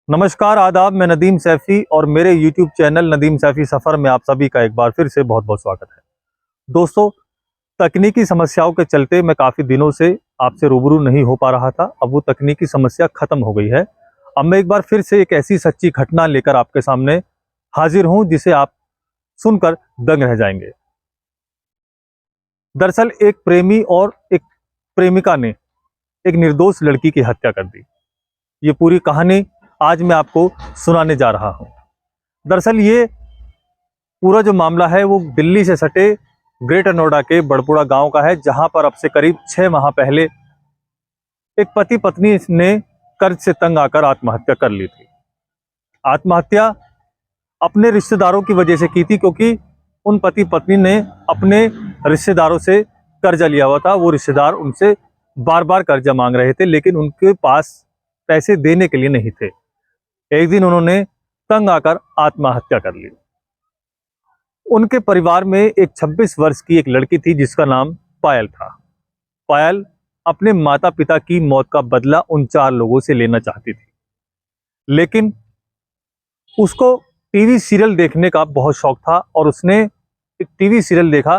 नमस्कार, आदाब। मैं नदीम सैफ़ी और मेरे यूट्यूब चैनल नदीम सैफ़ी सफ़र में आप सभी का एक बार फिर से बहुत-बहुत स्वागत है। दोस्तों, तकनीकी समस्याओं के चलते मैं काफ़ी दिनों से आपसे रूबरू नहीं हो पा रहा था। अब वो तकनीकी समस्या ख़त्म हो गई है। अब मैं एक बार फिर से एक ऐसी सच्ची घटना लेकर आपके सामने हाज़िर हूँ, जिसे आप सुनकर दंग रह जाएँगे। दरअसल एक प्रेमी और एक प्रेमिका ने एक निर्दोष लड़की की हत्या कर दी। ये पूरी कहानी आज मैं आपको सुनाने जा रहा हूँ। दरअसल ये पूरा जो मामला है वो दिल्ली से सटे ग्रेटर नोएडा के बड़पुरा गांव का है, जहां पर अब से करीब 6 माह पहले एक पति पत्नी ने कर्ज से तंग आकर आत्महत्या कर ली थी। आत्महत्या अपने रिश्तेदारों की वजह से की थी, क्योंकि उन पति पत्नी ने अपने रिश्तेदारों से कर्जा लिया हुआ था। वो रिश्तेदार उनसे बार बार कर्जा मांग रहे थे, लेकिन उनके पास पैसे देने के लिए नहीं थे। एक दिन उन्होंने तंग आकर आत्महत्या कर ली। उनके परिवार में एक 26 वर्ष की एक लड़की थी, जिसका नाम पायल था। पायल अपने माता पिता की मौत का बदला उन 4 लोगों से लेना चाहती थी, लेकिन उसको टीवी सीरियल देखने का बहुत शौक था और उसने एक टीवी सीरियल देखा,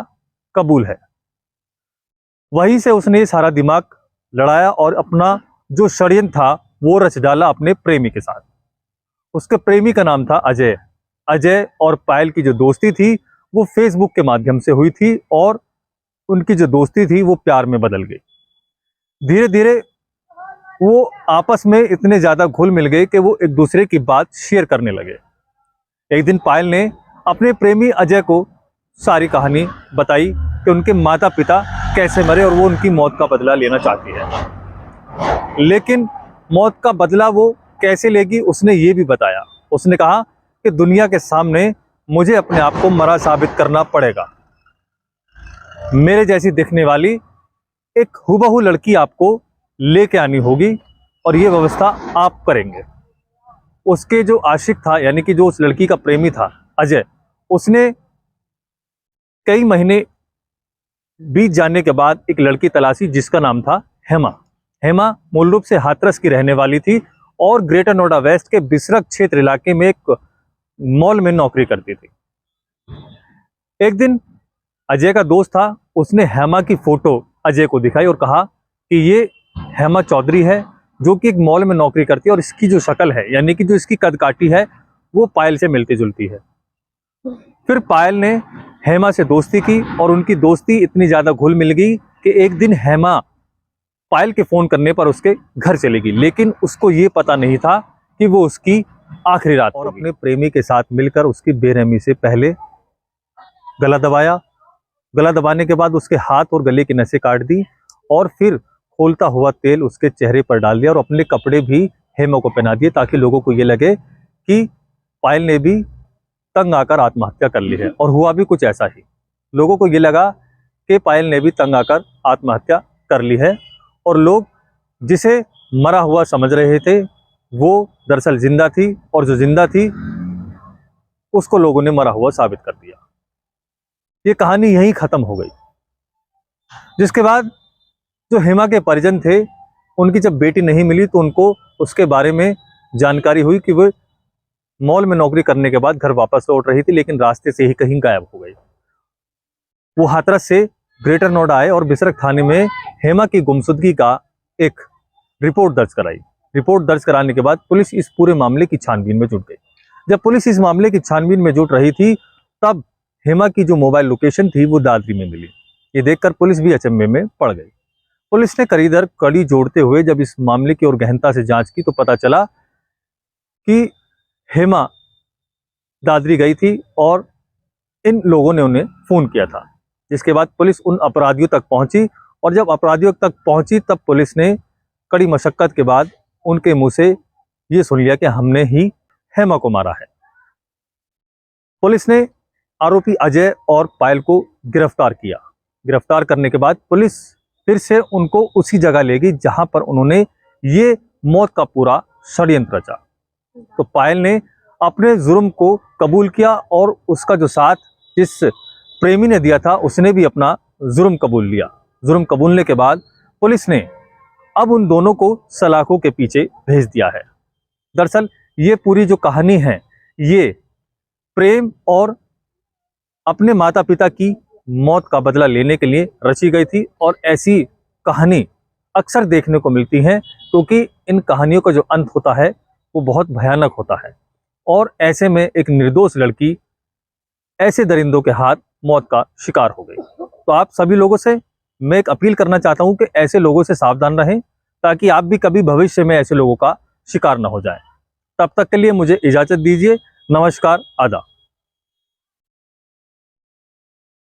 कबूल है। वहीं से उसने सारा दिमाग लड़ाया और अपना जो षड्यंत्र था वो रच डाला अपने प्रेमी के साथ। उसके प्रेमी का नाम था अजय। अजय और पायल की जो दोस्ती थी वो फेसबुक के माध्यम से हुई थी, और उनकी जो दोस्ती थी वो प्यार में बदल गई। धीरे धीरे वो आपस में इतने ज्यादा घुल मिल गए कि वो एक दूसरे की बात शेयर करने लगे। एक दिन पायल ने अपने प्रेमी अजय को सारी कहानी बताई कि उनके माता पिता कैसे मरे और वो उनकी मौत का बदला लेना चाहती है। लेकिन मौत का बदला वो कैसे लेगी, उसने ये भी बताया। उसने कहा कि दुनिया के सामने मुझे अपने आप को मरा साबित करना पड़ेगा। मेरे जैसी दिखने वाली एक हुबहू लड़की आपको लेके आनी होगी और ये व्यवस्था आप करेंगे। उसके जो आशिक था, यानी कि जो उस लड़की का प्रेमी था अजय, उसने कई महीने बीत जाने के बाद एक लड़की तलाशी, जिसका नाम था हेमा। हेमा मूल रूप से हाथरस की रहने वाली थी और ग्रेटर नोएडा वेस्ट के बिसरक क्षेत्र इलाके में एक मॉल में नौकरी करती थी। एक दिन अजय का दोस्त था, उसने हेमा की फोटो अजय को दिखाई और कहा कि ये हेमा चौधरी है, जो कि एक मॉल में नौकरी करती है और इसकी जो शक्ल है, यानी कि जो इसकी कदकाठी है, वो पायल से मिलती जुलती है। फिर पायल ने हेमा से दोस्ती की और उनकी दोस्ती इतनी ज्यादा घुल मिल गई कि एक दिन हेमा पायल के फोन करने पर उसके घर चली गई, लेकिन उसको ये पता नहीं था कि वो उसकी आखिरी रात और अपने प्रेमी के साथ मिलकर उसकी बेरहमी से पहले गला दबाया। गला दबाने के बाद उसके हाथ और गले की नसें काट दी और फिर खोलता हुआ तेल उसके चेहरे पर डाल दिया और अपने कपड़े भी हेमा को पहना दिए, ताकि लोगों को ये लगे कि पायल ने भी तंग आकर आत्महत्या कर ली है। और हुआ भी कुछ ऐसा ही। लोगों को ये लगा कि पायल ने भी तंग आकर आत्महत्या कर ली है, और लोग जिसे मरा हुआ समझ रहे थे वो दरअसल जिंदा थी, और जो जिंदा थी उसको लोगों ने मरा हुआ साबित कर दिया। ये कहानी यहीं खत्म हो गई। जिसके बाद जो हेमा के परिजन थे, उनकी जब बेटी नहीं मिली तो उनको उसके बारे में जानकारी हुई कि वो मॉल में नौकरी करने के बाद घर वापस लौट रही थी, लेकिन रास्ते से ही कहीं गायब हो गई। वो हाथरस से ग्रेटर नोएडा आए और बिसरक थाने में हेमा की गुमशुदगी का एक रिपोर्ट दर्ज कराई। रिपोर्ट दर्ज कराने के बाद पुलिस इस पूरे मामले की छानबीन में जुट गई। जब पुलिस इस मामले की छानबीन में जुट रही थी, तब हेमा की जो मोबाइल लोकेशन थी वो दादरी में मिली। ये देखकर पुलिस भी अचंभे में पड़ गई। पुलिस ने कड़ी दर कड़ी जोड़ते हुए जब इस मामले की और गहनता से जांच की तो पता चला कि हेमा दादरी गई थी और इन लोगों ने उन्हें फोन किया था। जिसके बाद पुलिस उन अपराधियों तक पहुंची, और जब अपराधियों तक पहुंची तब पुलिस ने कड़ी मशक्कत के बाद उनके मुंह से ये सुन लिया कि हमने ही हेमा को मारा है। पुलिस ने आरोपी अजय और पायल को गिरफ्तार किया। गिरफ्तार करने के बाद पुलिस फिर से उनको उसी जगह ले गई जहां पर उन्होंने ये मौत का पूरा षड्यंत्र रचा। तो पायल ने अपने जुर्म को कबूल किया और उसका जो साथ जिस प्रेमी ने दिया था उसने भी अपना जुर्म कबूल लिया। जुर्म कबूलने के बाद पुलिस ने अब उन दोनों को सलाखों के पीछे भेज दिया है। दरअसल ये पूरी जो कहानी है ये प्रेम और अपने माता पिता की मौत का बदला लेने के लिए रची गई थी। और ऐसी कहानी अक्सर देखने को मिलती है क्योंकि इन कहानियों का जो अंत होता है वो बहुत भयानक होता है। और ऐसे में एक निर्दोष लड़की ऐसे दरिंदों के हाथ मौत का शिकार हो गई। तो आप सभी लोगों से मैं एक अपील करना चाहता हूं कि ऐसे लोगों से सावधान रहें ताकि आप भी कभी भविष्य में ऐसे लोगों का शिकार न हो जाएं। तब तक के लिए मुझे इजाजत दीजिए। नमस्कार, आदाब।